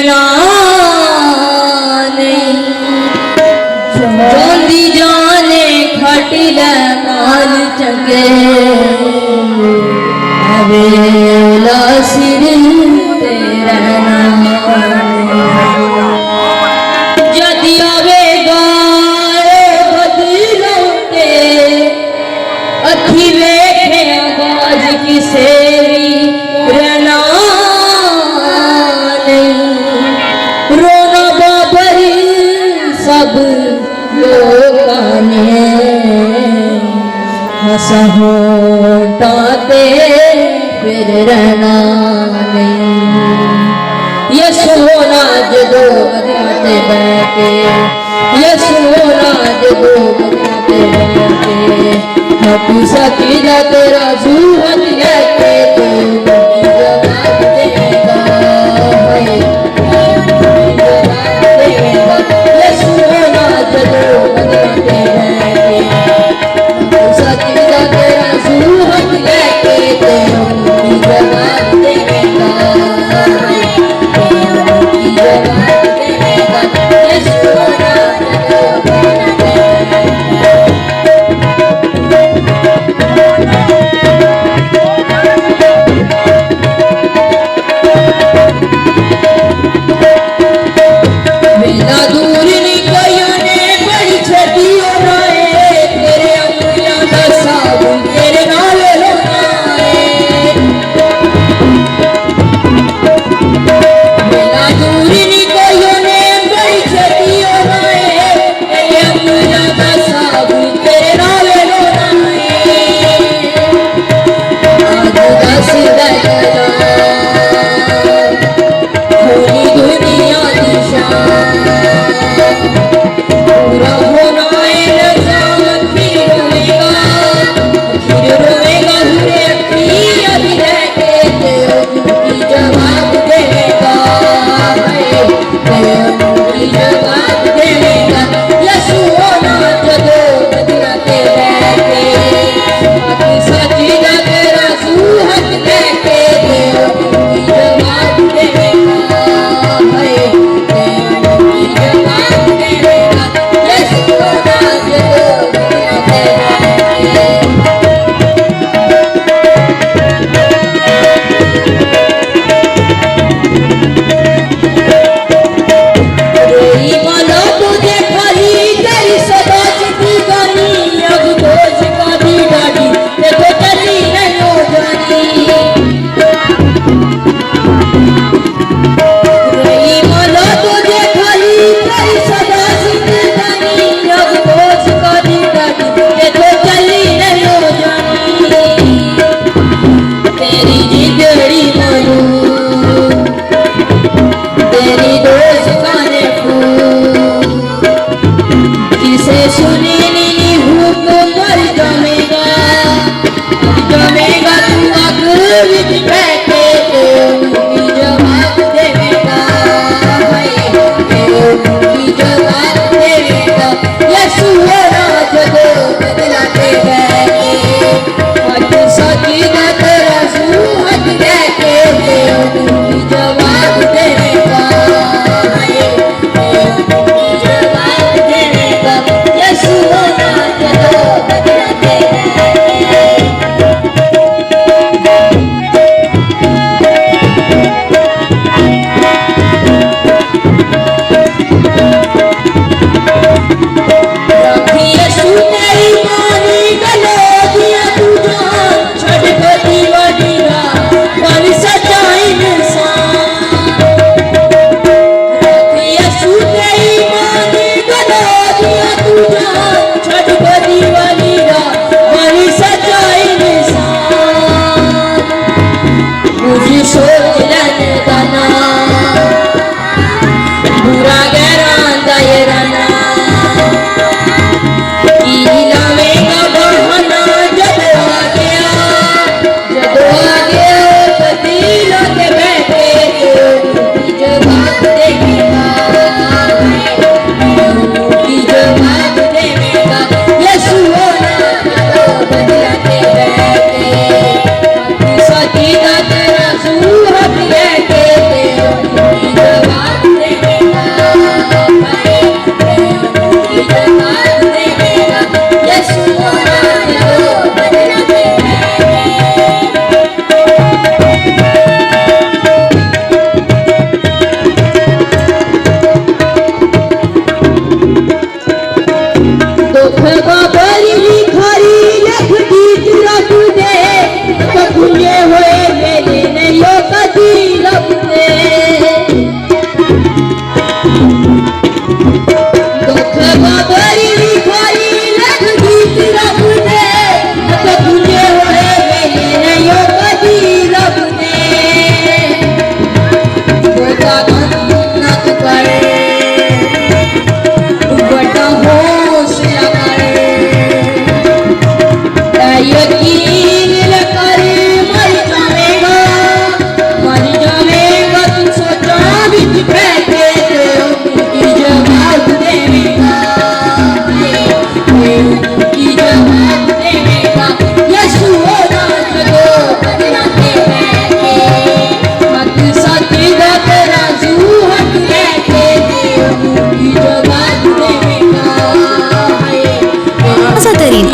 रहना नहीं जोंदी जाने खटिल माल चंगे अवेला सिर ते रहना जदि आवेगा बदलते अखी वेखे आवाज किसे भी रहना नहीं रोना बाबर सब लोगों ने हंसा होटाते फिर रहना नहीं ये सोना जदो बदलाते बैठे ये सोना जदो बदलाते बैठे हकू सकीला तेरा जूहत लेके तो जवाब देगा ये सोना जदो बदलाते बैठे हकू सकीला तेरा जूहत लेके तो जवाब देगा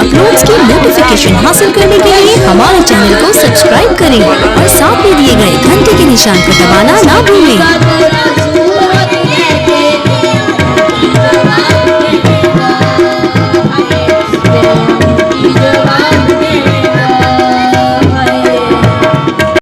अपलोड्स की नोटिफिकेशन हासिल करने के लिए हमारे चैनल को सब्सक्राइब करें और साथ में दिए गए घंटे के निशान को दबाना ना भूलें।